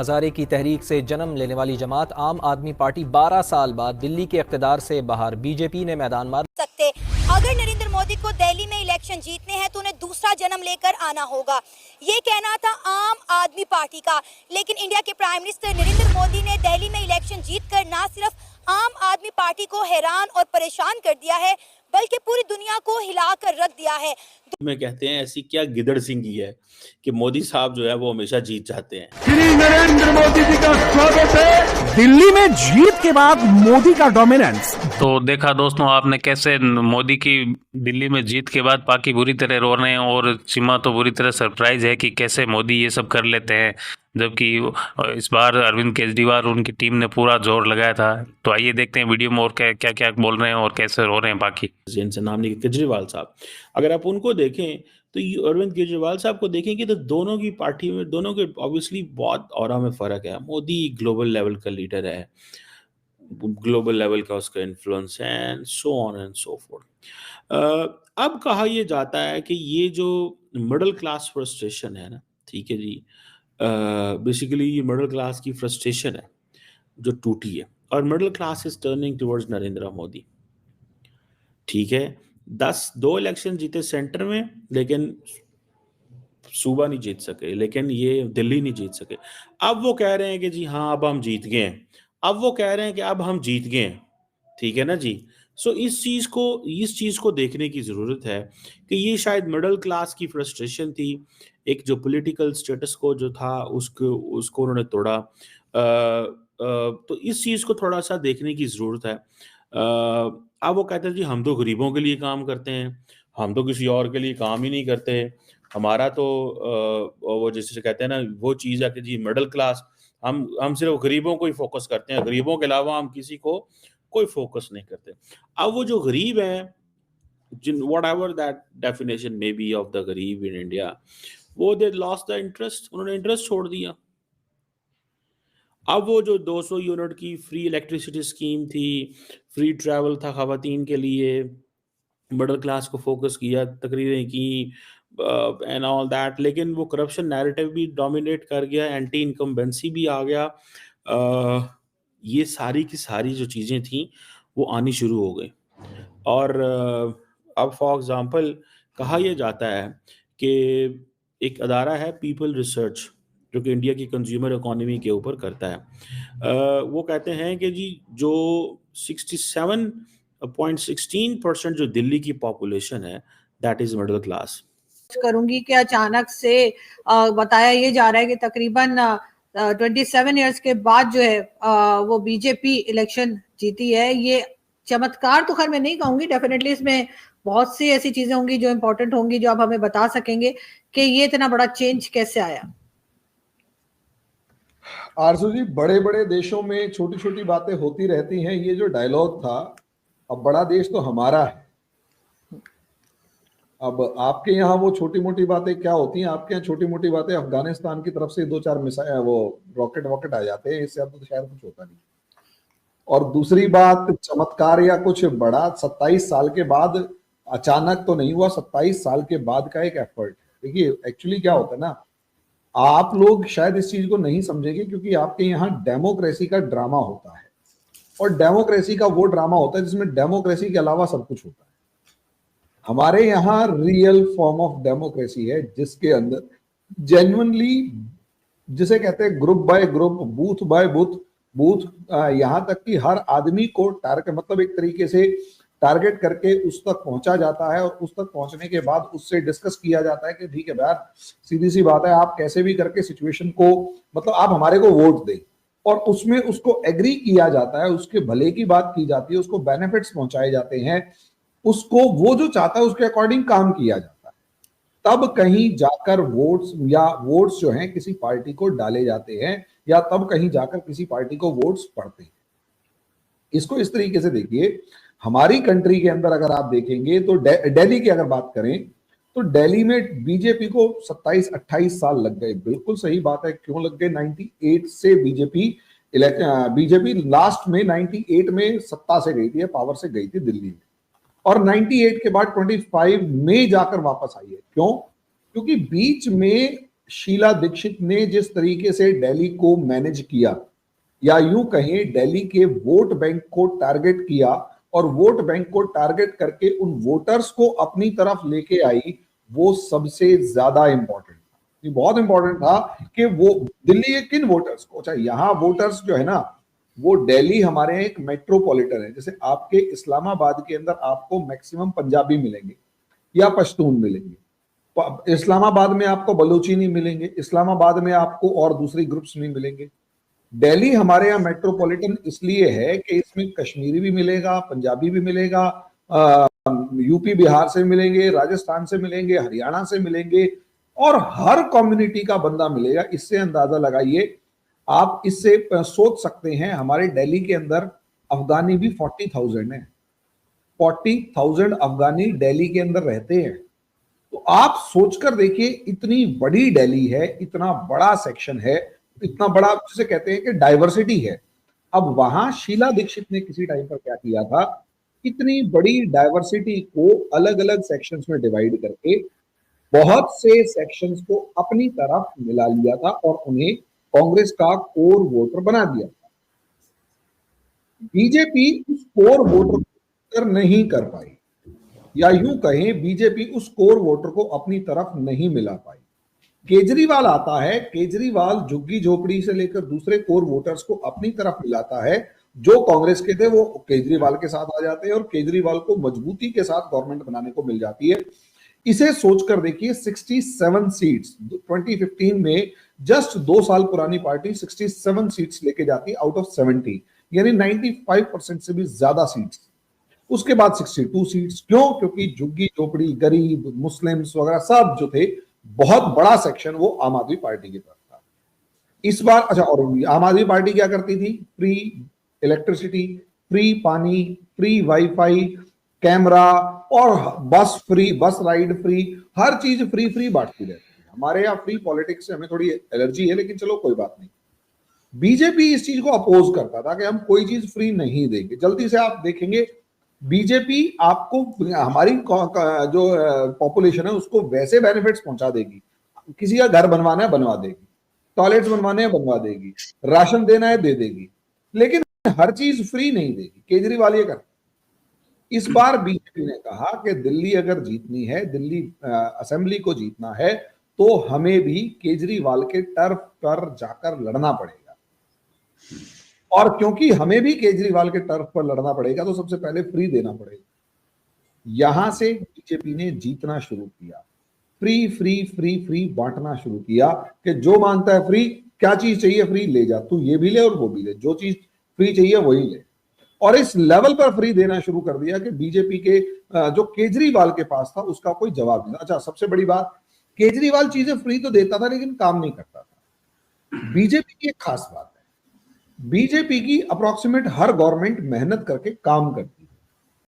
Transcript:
हजारे की तहरीक से जन्म लेने वाली जमात आम आदमी पार्टी 12 साल बाद दिल्ली के इख्तिदार से बाहर, बीजेपी ने मैदान मार सकते। अगर नरेंद्र मोदी को दिल्ली में इलेक्शन जीतने हैं तो उन्हें दूसरा जन्म लेकर आना होगा, ये कहना था आम आदमी पार्टी का। लेकिन इंडिया के प्राइम मिनिस्टर नरेंद्र मोदी ने दिल्ली में इलेक्शन जीतकर न सिर्फ आम आदमी पार्टी को हैरान और परेशान कर दिया है, बल्कि पूरी दुनिया को हिलाकर रख दिया है। में कहते हैं ऐसी क्या गिदड़ सिंगी है कि मोदी साहब जो है वो हमेशा जीत जाते हैं। श्री नरेंद्र मोदी जी का स्वागत है। दिल्ली में जीत के बाद मोदी का डोमिनेंस। तो देखा दोस्तों आपने कैसे मोदी की दिल्ली में जीत के बाद बाकी बुरी तरह रो रहे हैं और चिमा तो बुरी तरह सरप्राइज है कि कैसे मोदी ये सब कर लेते हैं, जबकि इस बार अरविंद केजरीवाल और उनकी टीम ने पूरा जोर लगाया था। तो आइए देखते हैं वीडियो में और क्या क्या बोल रहे हैं और कैसे रो रहे हैं बाकी। जिनसे नाम नहीं केजरीवाल साहब, अगर आप उनको देखें तो अरविंद केजरीवाल साहब को देखेंगे तो दोनों की पार्टी में, दोनों के ऑब्वियसली बहुत ऑरा में फर्क है। मोदी ग्लोबल लेवल का लीडर है, ग्लोबल लेवल का उसका इन्फ्लुएंस है and so on and so fourth. अब कहा यह जाता है कि ये जो मिडिल क्लास फ्रस्ट्रेशन है ना, ठीक है जी, बेसिकली ये मिडिल क्लास की फ्रस्ट्रेशन है जो टूटी है और middle class is turning towards Narendra Modi. ठीक है, 2 इलेक्शन जीते सेंटर में, लेकिन सूबा नहीं जीत सके, लेकिन ये दिल्ली नहीं जीत सके। अब वो कह रहे हैं कि जी हाँ अब हम जीत गए हैं, अब वो कह रहे हैं कि अब हम जीत गए हैं, ठीक है ना जी। सो इस चीज को देखने की जरूरत है कि ये शायद मिडिल क्लास की फ्रस्ट्रेशन थी, एक जो पॉलिटिकल स्टेटस को जो था उसको उन्होंने तोड़ा। तो इस चीज को थोड़ा सा देखने की जरूरत है। अब वो कहते हैं जी हम तो गरीबों के लिए काम करते हैं, हम तो किसी और के लिए काम ही नहीं करते, हमारा तो वो जैसे कहते हैं ना वो चीज़ है कि जी मिडिल क्लास, हम सिर्फ गरीबों को ही फोकस करते हैं, गरीबों के अलावा हम किसी को कोई फोकस नहीं करते। अब वो जो गरीब हैं, जिन what ever that definition may be of the गरीब इन इंडिया, वो दे लॉस्ट द इंटरेस्ट, उन्होंने इंटरेस्ट छोड़ दिया। अब वो जो 200 यूनिट की फ्री इलेक्ट्रिसिटी स्कीम थी, फ्री ट्रैवल था खवातीन के लिए, मिडिल क्लास को फोकस किया, तकरीरें की एंड ऑल दैट, लेकिन वो करप्शन नैरेटिव भी डोमिनेट कर गया, एंटी इनकम्बेंसी भी आ गया। ये सारी की सारी जो चीज़ें थी वो आनी शुरू हो गई। और अब फॉर एग्जांपल कहा यह जाता है कि एक अदारा है पीपल रिसर्च, जो कि इंडिया की कंज्यूमर इकोनॉमी के ऊपर करता है। वो कहते हैं कि जी जो 67.16% जो दिल्ली की पॉपुलेशन है, दैट इज मिडिल क्लास। करूंगी कि अचानक से बताया ये जा रहा है कि तकरीबन 27 इयर्स के बाद जो है वो बीजेपी इलेक्शन जीती है। ये चमत्कार तो खैर मैं नहीं कहूंगी, डेफिनेटली इसमें बहुत सी ऐसी चीजें होंगी जो इम्पोर्टेंट होंगी, जो आप हमें बता सकेंगे कि ये इतना बड़ा चेंज कैसे आया। आरजू जी, बड़े बड़े देशों में छोटी छोटी बातें होती रहती हैं। ये जो डायलॉग था, अब बड़ा देश तो हमारा है, अब आपके यहाँ वो छोटी मोटी बातें क्या होती हैं? आपके यहाँ छोटी मोटी बातें अफगानिस्तान की तरफ से 2-4 मिसाइल वो रॉकेट आ जाते हैं, इससे अब तो शायद कुछ होता नहीं। और दूसरी बात, चमत्कार या कुछ बड़ा 27 साल के बाद अचानक तो नहीं हुआ, 27 साल के बाद का एक एफर्ट। देखिए एक्चुअली क्या होता है ना, आप लोग शायद इस चीज को नहीं समझेंगे क्योंकि आपके यहाँ डेमोक्रेसी का ड्रामा होता है, और डेमोक्रेसी का वो ड्रामा होता है जिसमें डेमोक्रेसी के अलावा सब कुछ होता है। हमारे यहाँ रियल फॉर्म ऑफ डेमोक्रेसी है, जिसके अंदर जेन्युइनली, जिसे कहते हैं group by group, booth by booth, यहाँ तक कि हर आदमी को टारगेट, मतलब एक तरीके से टारगेट करके उस तक पहुंचा जाता है, और उस तक पहुंचने के बाद उससे डिस्कस किया जाता है कि ठीक है यार, सीधी सी बात है, आप कैसे भी करके सिचुएशन को, मतलब आप हमारे को वोट दें, और उसमें उसको एग्री किया जाता है, उसके भले की बात की जाती है, उसको बेनिफिट्स पहुंचाए जाते हैं, उसको वो जो चाहता है उसके अकॉर्डिंग काम किया जाता है। तब कहीं जाकर वोट्स जो हैं किसी पार्टी को डाले जाते हैं, या तब कहीं जाकर किसी पार्टी को वोट्स पड़ते हैं। इसको इस तरीके से देखिए, हमारी कंट्री के अंदर अगर आप देखेंगे तो दिल्ली की अगर बात करें तो दिल्ली में बीजेपी को 27-28 साल लग गए। बिल्कुल सही बात है, क्यों लग गए? 98 से बीजेपी लास्ट में 98 में सत्ता से गई थी, पावर से गई थी दिल्ली में, और 98 के बाद 25 में जाकर वापस आई है। क्यों? क्योंकि बीच में शीला दीक्षित ने जिस तरीके से दिल्ली को मैनेज किया, या यूं कहें दिल्ली के वोट बैंक को टारगेट किया और वोट बैंक को टारगेट करके उन वोटर्स को अपनी तरफ लेके आई, वो सबसे ज्यादा इंपॉर्टेंट था। ये बहुत इंपॉर्टेंट था कि वो दिल्ली के किन वोटर्स को, अच्छा यहाँ वोटर्स जो है ना, वो दिल्ली हमारे यहाँ एक मेट्रोपॉलिटन है। जैसे आपके इस्लामाबाद के अंदर आपको मैक्सिमम पंजाबी मिलेंगे या पश्तून मिलेंगे, इस्लामाबाद में आपको बलूची नहीं मिलेंगे, इस्लामाबाद में आपको और दूसरी ग्रुप्स नहीं मिलेंगे। दिल्ली हमारे यहाँ मेट्रोपॉलिटन इसलिए है कि इसमें कश्मीरी भी मिलेगा, पंजाबी भी मिलेगा, यूपी बिहार से मिलेंगे, राजस्थान से मिलेंगे, हरियाणा से मिलेंगे, और हर कम्युनिटी का बंदा मिलेगा। इससे अंदाजा लगाइए, आप इससे सोच सकते हैं हमारे दिल्ली के अंदर अफगानी भी 40,000 है। 40,000 अफगानी दिल्ली के अंदर रहते हैं। तो आप सोचकर देखिए, इतनी बड़ी दिल्ली है, इतना बड़ा सेक्शन है, इतना बड़ा जिसे कहते हैं कि डाइवर्सिटी है। अब वहां शीला दीक्षित ने किसी टाइम पर क्या किया था, इतनी बड़ी डाइवर्सिटी को अलग अलग सेक्शंस में डिवाइड करके बहुत से सेक्शंस को अपनी तरफ मिला लिया था और उन्हें कांग्रेस का कोर वोटर बना दिया था। बीजेपी उस कोर वोटर को नहीं कर पाई, या यूं कहें बीजेपी उस कोर वोटर को अपनी तरफ नहीं मिला पाई। केजरीवाल आता है, केजरीवाल झुग्गी झोपड़ी से लेकर दूसरे कोर वोटर्स को अपनी तरफ मिलाता है। जो कांग्रेस के थे वो केजरीवाल के साथ आ जाते हैं और केजरीवाल को मजबूती के साथ गवर्नमेंट बनाने को मिल जाती है। इसे सोचकर देखिए, 67 सीट्स 2015 में, जस्ट 2 साल पुरानी पार्टी 67 सीट्स लेके जाती आउट ऑफ 70, यानी 95% से भी ज्यादा सीट्स। उसके बाद 62 सीट्स, क्यों? क्योंकि झुग्गी झोपड़ी, गरीब, मुस्लिम्स वगैरह सब जो थे, बहुत बड़ा सेक्शन वो आम आदमी पार्टी की तरफ था इस बार। अच्छा, और आम आदमी पार्टी क्या करती थी? फ्री इलेक्ट्रिसिटी, फ्री पानी, फ्री वाईफाई, कैमरा, और बस फ्री, बस राइड फ्री, हर चीज फ्री फ्री बांटती रहती है। हमारे यहाँ फ्री पॉलिटिक्स से हमें थोड़ी एलर्जी है, लेकिन चलो कोई बात नहीं। बीजेपी इस चीज को अपोज करता था कि हम कोई चीज फ्री नहीं देंगे। जल्दी से आप देखेंगे, बीजेपी आपको हमारी जो पॉपुलेशन है उसको वैसे बेनिफिट्स पहुंचा देगी। किसी का घर बनवाना है बनवा देगी, टॉयलेट्स बनवाने हैं बनवा देगी, राशन देना है दे देगी, लेकिन हर चीज फ्री नहीं देगी। केजरीवाल ये करता। इस बार बीजेपी ने कहा कि दिल्ली अगर जीतनी है, दिल्ली असेंबली को जीतना है, तो हमें भी केजरीवाल के टर्फ पर जाकर लड़ना पड़ेगा। और क्योंकि हमें भी केजरीवाल के टर्फ पर लड़ना पड़ेगा, तो सबसे पहले फ्री देना पड़ेगा। यहां से बीजेपी ने जीतना शुरू किया, फ्री फ्री फ्री फ्री बांटना शुरू किया कि जो मांगता है फ्री, क्या चीज चाहिए फ्री ले जा, तू ये भी ले और वो भी ले, जो चीज फ्री चाहिए वही ले। और इस लेवल पर फ्री देना शुरू कर दिया कि बीजेपी के जो केजरीवाल के पास था उसका कोई जवाब नहीं। अच्छा, सबसे बड़ी बात, केजरीवाल चीजें फ्री तो देता था लेकिन काम नहीं करता था। बीजेपी की एक खास बात है, बीजेपी की अप्रोक्सीमेट हर गवर्नमेंट मेहनत करके काम करती है।